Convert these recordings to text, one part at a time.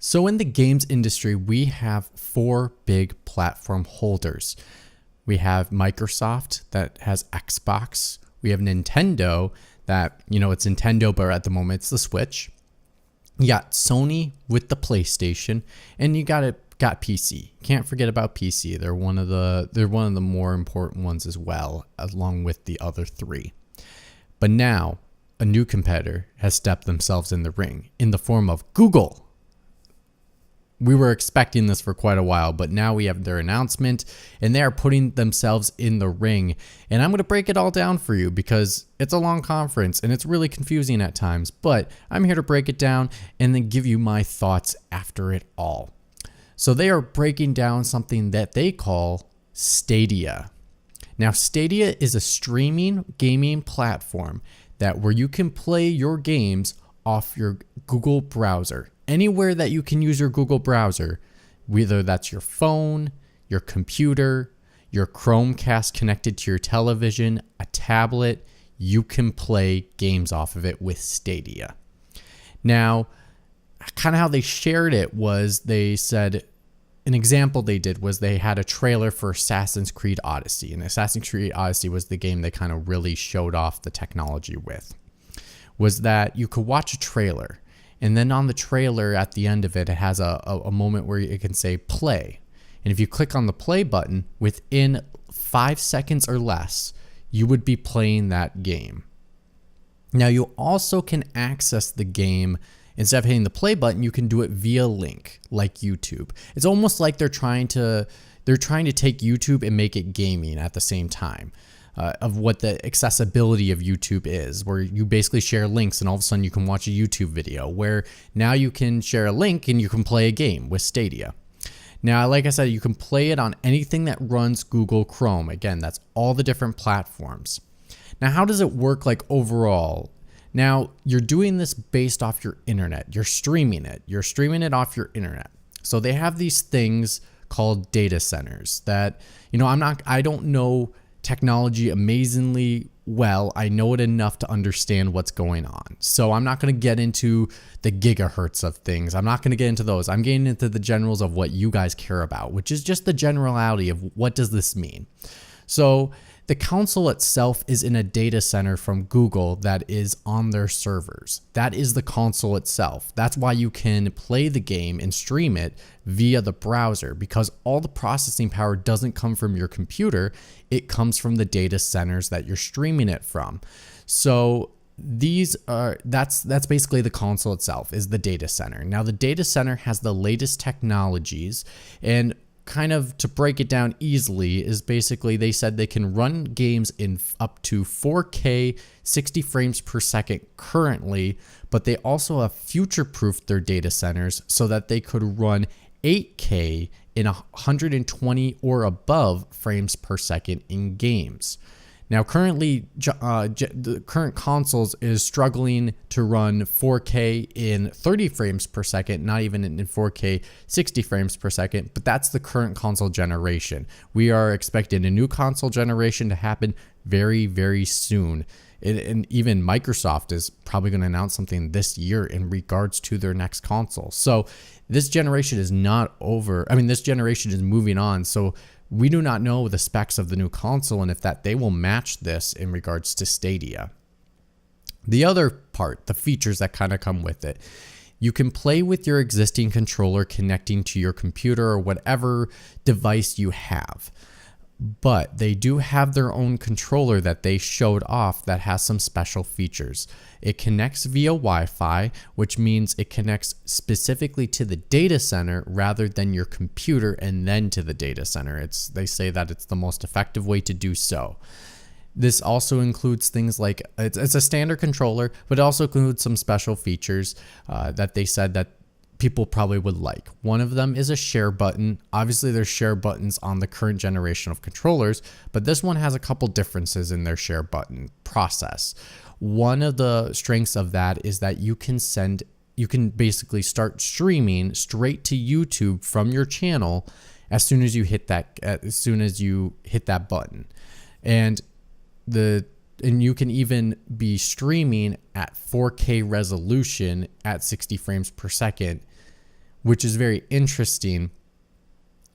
So in the games industry, we have four big platform holders. We have Microsoft that has Xbox. We have Nintendo that, it's Nintendo, but at the moment it's the Switch. You got Sony with the PlayStation, and you got PC. Can't forget about PC. They're one of the more important ones as well, along with the other three. But now a new competitor has stepped themselves in the ring in the form of Google. We were expecting this for quite a while, but now we have their announcement and they are putting themselves in the ring. And I'm going to break it all down for you because it's a long conference and it's really confusing at times, but I'm here to break it down and then give you my thoughts after it all. So they are breaking down something that they call Stadia. Now, Stadia is a streaming gaming platform where you can play your games off your Google browser. Anywhere that you can use your Google browser, whether that's your phone, your computer, your Chromecast connected to your television, a tablet, you can play games off of it with Stadia. Now, kind of how they shared it was they said, an example they did was they had a trailer for Assassin's Creed Odyssey. And Assassin's Creed Odyssey was the game they kind of really showed off the technology with. Was that you could watch a trailer. And then on the trailer at the end of it, it has a moment where it can say play. And if you click on the play button, within 5 seconds or less, you would be playing that game. Now you also can access the game. Instead of hitting the play button, you can do it via link like YouTube. It's almost like they're trying to take YouTube and make it gaming at the same time. Of what the accessibility of YouTube is, where you basically share links and all of a sudden you can watch a YouTube video, where now you can share a link and you can play a game with Stadia. Now, like I said, you can play it on anything that runs Google Chrome. Again, that's all the different platforms. Now, how does it work like overall? Now, you're doing this based off your internet. You're streaming it. You're streaming it off your internet. So they have these things called data centers that, I don't know technology amazingly well. I know it enough to understand what's going on. So I'm not going to get into the gigahertz of things. I'm not going to get into those. I'm getting into the generals of what you guys care about, which is just the generality of what does this mean. So the console itself is in a data center from Google that is on their servers. That is the console itself. That's why you can play the game and stream it via the browser, because all the processing power doesn't come from your computer. It comes from the data centers that you're streaming it from. So that's basically the console itself, is the data center. Now the data center has the latest technologies, and kind of to break it down easily is basically they said they can run games in up to 4K 60 frames per second currently, but they also have future-proofed their data centers so that they could run 8K in 120 or above frames per second in games. Now, currently, the current consoles is struggling to run 4K in 30 frames per second, not even in 4K 60 frames per second, but that's the current console generation. We are expecting a new console generation to happen very, very soon. And even Microsoft is probably going to announce something this year in regards to their next console. So this generation is not over. This generation is moving on. So we do not know the specs of the new console and if they will match this in regards to Stadia. The other part, the features that kind of come with it. You can play with your existing controller connecting to your computer or whatever device you have. But they do have their own controller that they showed off that has some special features. It connects via Wi-Fi, which means it connects specifically to the data center rather than your computer and then to the data center. They say that it's the most effective way to do so. This also includes things like, it's a standard controller, but it also includes some special features that they said that people probably would like. One of them is a share button. Obviously, there's share buttons on the current generation of controllers, but this one has a couple differences in their share button process. One of the strengths of that is that you can basically start streaming straight to YouTube from your channel as soon as you hit that button. And you can even be streaming at 4K resolution at 60 frames per second which is very interesting.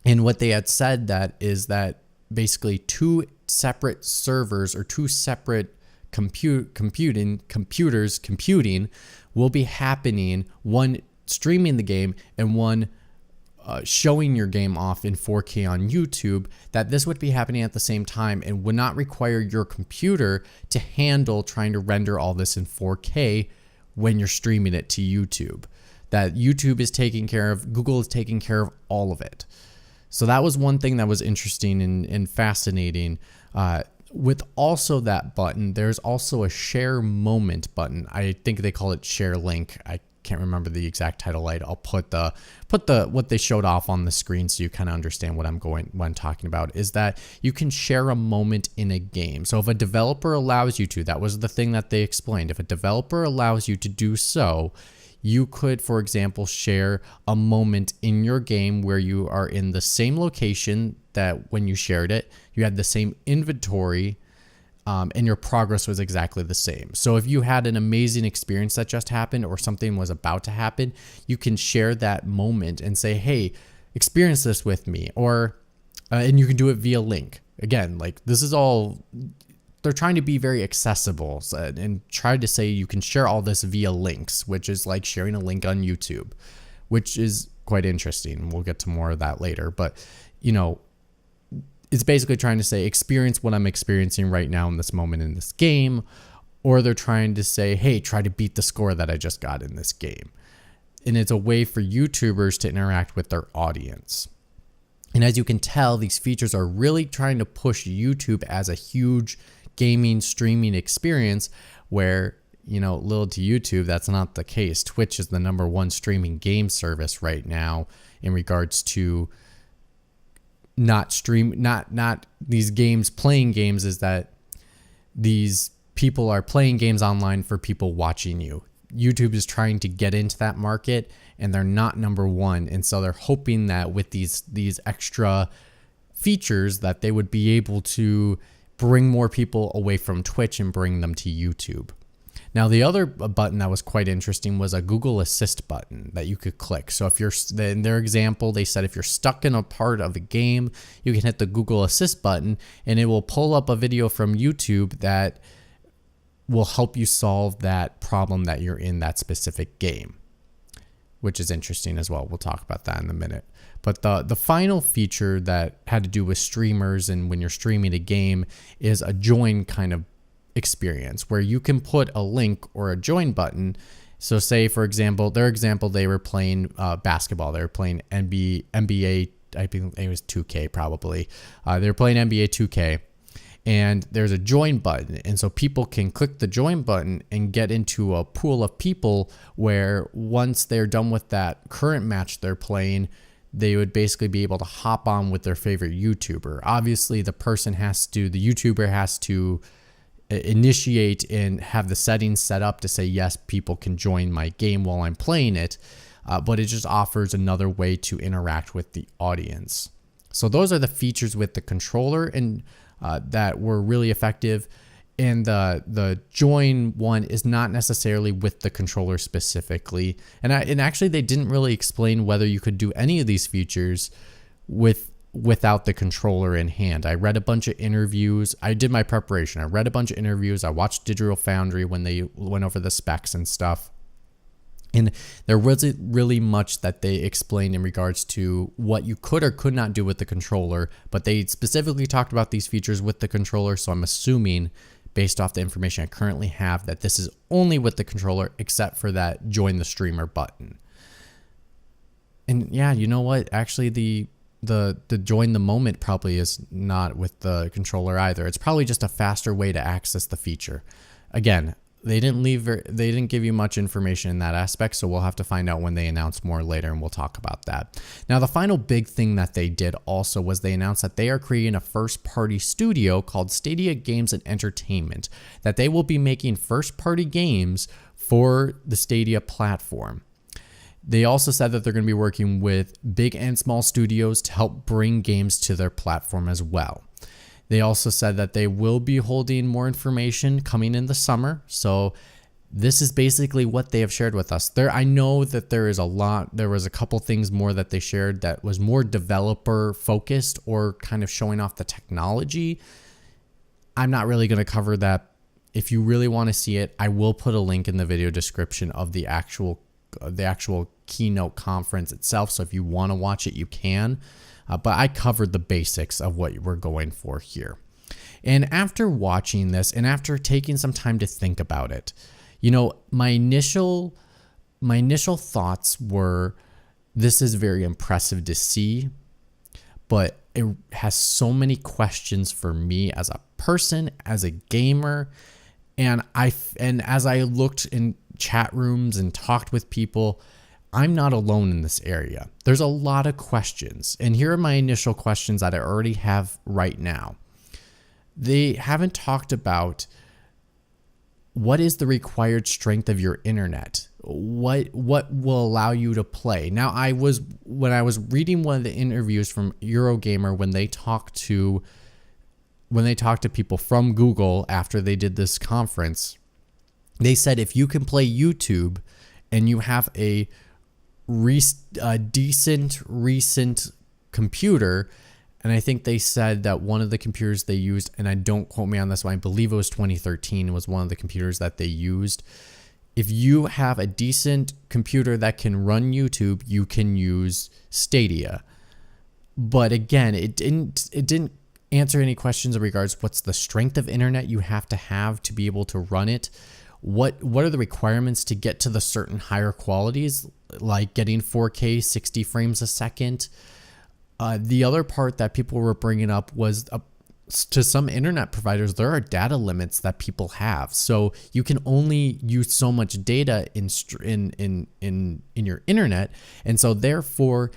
And what they had said that is that basically two separate servers or two separate computing will be happening, one streaming the game and one showing your game off in 4K on YouTube, that this would be happening at the same time and would not require your computer to handle trying to render all this in 4K when you're streaming it to YouTube. That YouTube is taking care of, Google is taking care of all of it. So that was one thing that was interesting and fascinating. With also that button, there's also a share moment button. I think they call it share link. I can't remember the exact title. I'll put the what they showed off on the screen so you kind of understand what I'm talking about, is that you can share a moment in a game. So if a developer allows you to, that was the thing that they explained. If a developer allows you to do so, you could, for example, share a moment in your game where you are in the same location that when you shared it, you had the same inventory, and your progress was exactly the same. So if you had an amazing experience that just happened or something was about to happen, you can share that moment and say, hey, experience this with me, or and you can do it via link. Again, like this is all, they're trying to be very accessible and try to say you can share all this via links, which is like sharing a link on YouTube, which is quite interesting. We'll get to more of that later. But, you know, it's basically trying to say experience what I'm experiencing right now in this moment in this game, or they're trying to say, hey, try to beat the score that I just got in this game. And it's a way for YouTubers to interact with their audience. And as you can tell, these features are really trying to push YouTube as a huge gaming streaming experience, where, you know, little to YouTube, that's not the case. Twitch is the #1 streaming game service right now in regards to not these games, playing games, is that these people are playing games online for people watching you. YouTube is trying to get into that market and they're not #1. And so they're hoping that with these extra features that they would be able to bring more people away from Twitch and bring them to YouTube. Now, the other button that was quite interesting was a Google Assist button that you could click. So if you're, in their example, they said if you're stuck in a part of a game, you can hit the Google Assist button and it will pull up a video from YouTube that will help you solve that problem that you're in that specific game, which is interesting as well. We'll talk about that in a minute. But the final feature that had to do with streamers and when you're streaming a game is a join kind of experience, where you can put a link or a join button. So say, for example, they were playing basketball. They were playing NBA, I think it was 2K probably. They were playing NBA 2K. And there's a join button. And so people can click the join button and get into a pool of people where once they're done with that current match they're playing, they would basically be able to hop on with their favorite YouTuber. Obviously, the YouTuber has to initiate and have the settings set up to say, yes, people can join my game while I'm playing it. But it just offers another way to interact with the audience. So those are the features with the controller and that were really effective. And the join one is not necessarily with the controller specifically. And actually they didn't really explain whether you could do any of these features without the controller in hand. I read a bunch of interviews. I did my preparation. I read a bunch of interviews. I watched Digital Foundry when they went over the specs and stuff. And there wasn't really much that they explained in regards to what you could or could not do with the controller, but they specifically talked about these features with the controller. So I'm assuming, based off the information I currently have, that this is only with the controller, except for that join the streamer button. And yeah, you know what? Actually, the join the moment probably is not with the controller either. It's probably just a faster way to access the feature. Again, they didn't give you much information in that aspect, so we'll have to find out when they announce more later, and we'll talk about that. Now, the final big thing that they did also was they announced that they are creating a first-party studio called Stadia Games and Entertainment, that they will be making first-party games for the Stadia platform. They also said that they're going to be working with big and small studios to help bring games to their platform as well. They also said that they will be holding more information coming in the summer. So This is basically what they have shared with us. I know that there was a couple things more that they shared that was more developer focused or kind of showing off the technology. I'm not really going to cover that. If you really want to see it, I will put a link in the video description of the actual keynote conference itself. So if you want to watch it, you can. But I covered the basics of what we're going for here. And after watching this and after taking some time to think about it, my initial thoughts were, this is very impressive to see, but it has so many questions for me as a person, as a gamer. And as I looked in chat rooms and talked with people, I'm not alone in this area. There's a lot of questions. And here are my initial questions that I already have right now. They haven't talked about what is the required strength of your internet? What will allow you to play? Now, when I was reading one of the interviews from Eurogamer, when they talked to people from Google after they did this conference, they said if you can play YouTube and you have a decent recent computer, and I think they said that one of the computers they used, and I don't quote me on this one, I believe it was 2013 was one of the computers that they used. If you have a decent computer that can run YouTube, you can use Stadia. But again, it didn't answer any questions in regards what's the strength of internet you have to be able to run it. What are the requirements to get to the certain higher qualities, like getting 4K 60 frames a second? The other part that people were bringing up was to some internet providers, there are data limits that people have. So you can only use so much data in your internet. And so therefore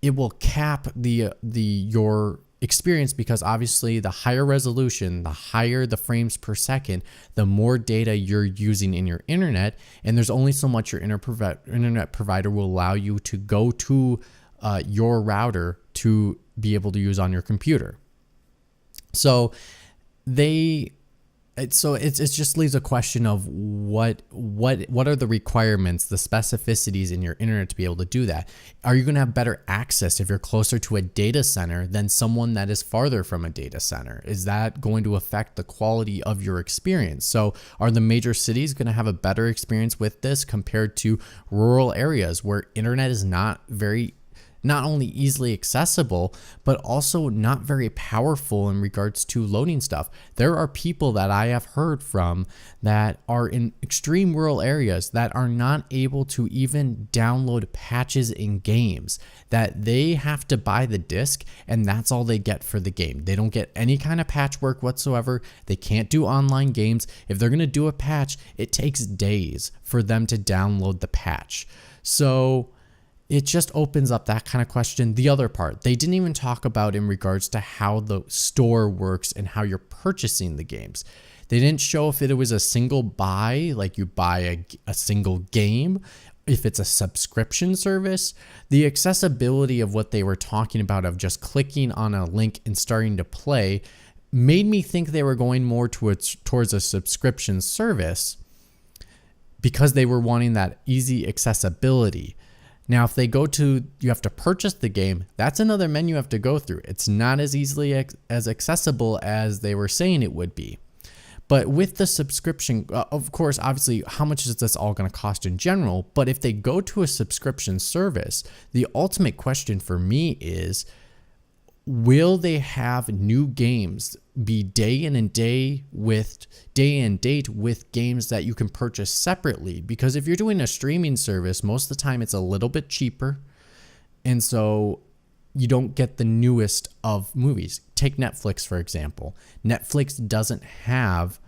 it will cap your experience, because obviously the higher resolution, the higher the frames per second, the more data you're using in your internet. And there's only so much your internet provider will allow you to go to your router to be able to use on your computer. So it just leaves a question of what are the requirements, the specificities in your internet to be able to do that? Are you going to have better access if you're closer to a data center than someone that is farther from a data center? Is that going to affect the quality of your experience? So are the major cities going to have a better experience with this compared to rural areas where internet is not only easily accessible, but also not very powerful in regards to loading stuff? There are people that I have heard from that are in extreme rural areas that are not able to even download patches in games, that they have to buy the disc and that's all they get for the game. They don't get any kind of patchwork whatsoever. They can't do online games. If they're going to do a patch, it takes days for them to download the patch. So it just opens up that kind of question. The other part, they didn't even talk about in regards to how the store works and how you're purchasing the games. They didn't show if it was a single buy, like you buy a single game, if it's a subscription service. The accessibility of what they were talking about of just clicking on a link and starting to play made me think they were going more towards a subscription service, because they were wanting that easy accessibility. Now, if you have to purchase the game, that's another menu you have to go through. It's not as easily as accessible as they were saying it would be. But with the subscription, of course, obviously, how much is this all going to cost in general? But if they go to a subscription service, the ultimate question for me is, will they have new games be day and date with games that you can purchase separately? Because if you're doing a streaming service, most of the time it's a little bit cheaper, and so you don't get the newest of movies. Take Netflix, for example. Netflix doesn't have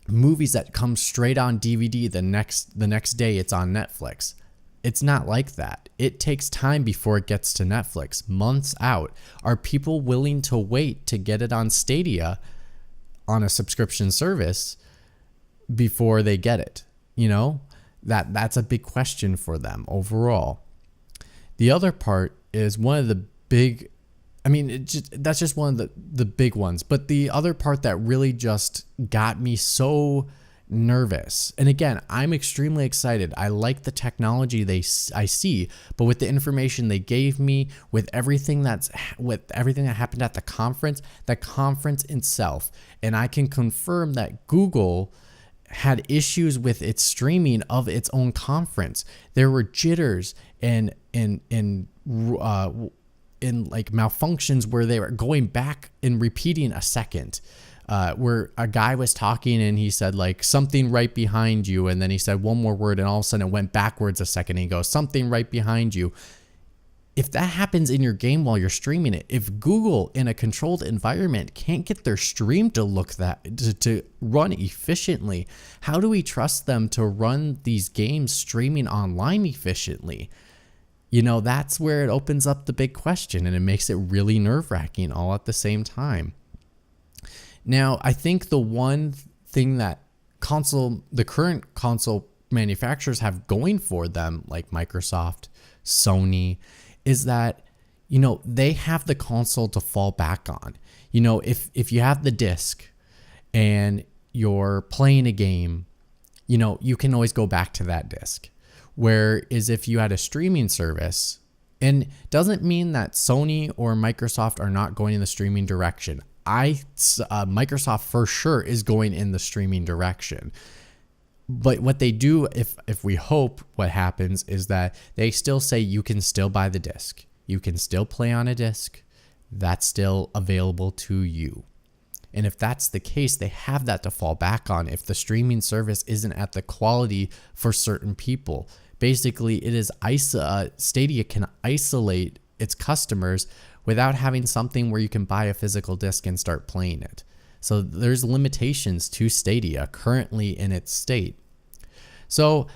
movies that come straight on DVD the next day it's on Netflix. It's not like that. It takes time before it gets to Netflix, months out. Are people willing to wait to get it on Stadia on a subscription service before they get it? That's a big question for them overall. The other part is one of the big, that's just one of the big ones. But the other part that really just got me so nervous. And again, I'm extremely excited. I like the technology I see, but with the information they gave me, with everything that happened at the conference itself, and I can confirm that Google had issues with its streaming of its own conference. There were jitters and like malfunctions where they were going back and repeating a second. Where a guy was talking and he said like something right behind you, and then he said one more word and all of a sudden it went backwards a second and he goes something right behind you. If that happens in your game while you're streaming it, if Google in a controlled environment can't get their stream to to run efficiently, how do we trust them to run these games streaming online efficiently? You know, that's where it opens up the big question, and it makes it really nerve-wracking all at the same time. Now, I think the one thing that the current console manufacturers have going for them, like Microsoft, Sony, is that, you know, they have the console to fall back on. You know, if you have the disc and you're playing a game, you know, you can always go back to that disc. Whereas if you had a streaming service, and doesn't mean that Sony or Microsoft are not going in the streaming direction. Microsoft for sure is going in the streaming direction. But what they do, if we hope what happens, is that they still say you can still buy the disc. You can still play on a disc. That's still available to you. And if that's the case, they have that to fall back on if the streaming service isn't at the quality for certain people. Basically, it is Stadia can isolate its customers without having something where you can buy a physical disc and start playing it. So there's limitations to Stadia currently in its state. So,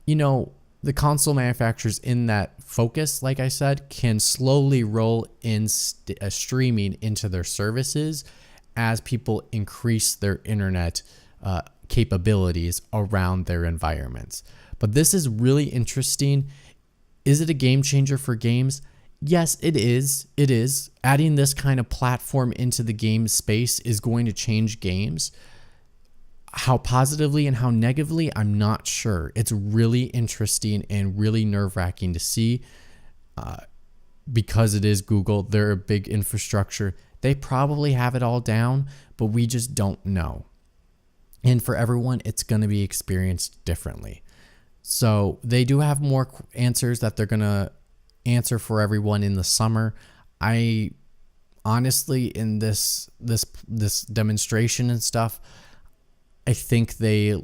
you know, the console manufacturers in that focus, like I said, can slowly roll in streaming into their services as people increase their internet capabilities around their environments. But this is really interesting. Is it a game changer for games? Yes, it is. It is. Adding this kind of platform into the game space is going to change games. How positively and how negatively, I'm not sure. It's really interesting and really nerve-wracking to see because it is Google. They're a big infrastructure. They probably have it all down, but we just don't know. And for everyone, it's going to be experienced differently. So they do have more answers that they're going to answer for everyone in the summer. I honestly, in this demonstration and stuff, I think they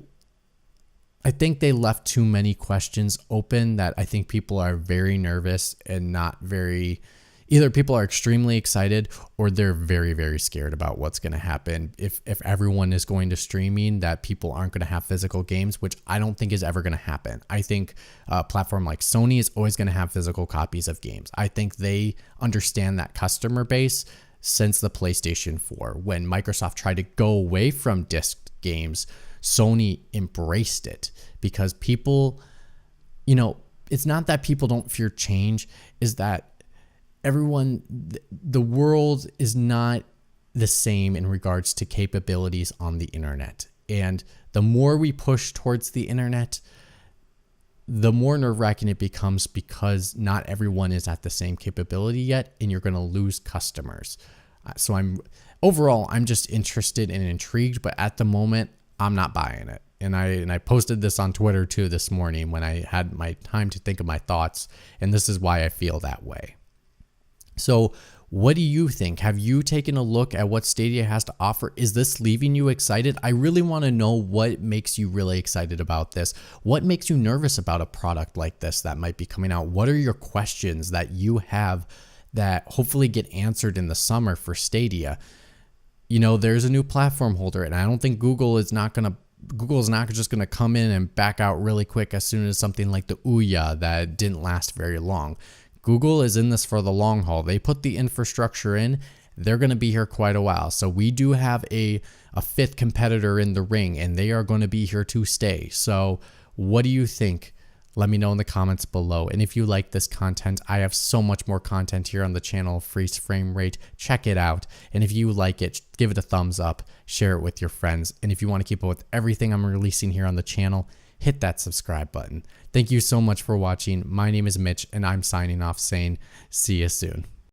left too many questions open that I think people are very nervous and not very. Either people are extremely excited or they're very, very scared about what's going to happen if everyone is going to streaming, that people aren't going to have physical games, which I don't think is ever going to happen. I think a platform like Sony is always going to have physical copies of games. I think they understand that customer base since the PlayStation 4. When Microsoft tried to go away from disc games, Sony embraced it because people, you know, it's not that people don't fear change, is that the world is not the same in regards to capabilities on the internet. And the more we push towards the internet, the more nerve-wracking it becomes because not everyone is at the same capability yet, and you're going to lose customers. So I'm just interested and intrigued, but at the moment, I'm not buying it. And I posted this on Twitter too this morning when I had my time to think of my thoughts, and this is why I feel that way. So what do you think? Have you taken a look at what Stadia has to offer? Is this leaving you excited? I really want to know what makes you really excited about this. What makes you nervous about a product like this that might be coming out? What are your questions that you have that hopefully get answered in the summer for Stadia? You know, there's a new platform holder, and I don't think Google is not just going to come in and back out really quick as soon as something like the Ouya that didn't last very long. Google is in this for the long haul. They put the infrastructure in. They're going to be here quite a while. So we do have a fifth competitor in the ring, and they are going to be here to stay. So what do you think? let me know in the comments below. And if you like this content, I have so much more content here on the channel, Freeze Frame Rate. Check it out. And if you like it, give it a thumbs up, share it with your friends. And if you want to keep up with everything I'm releasing here on the channel, hit that subscribe button. Thank you so much for watching. My name is Mitch, and I'm signing off saying, see you soon.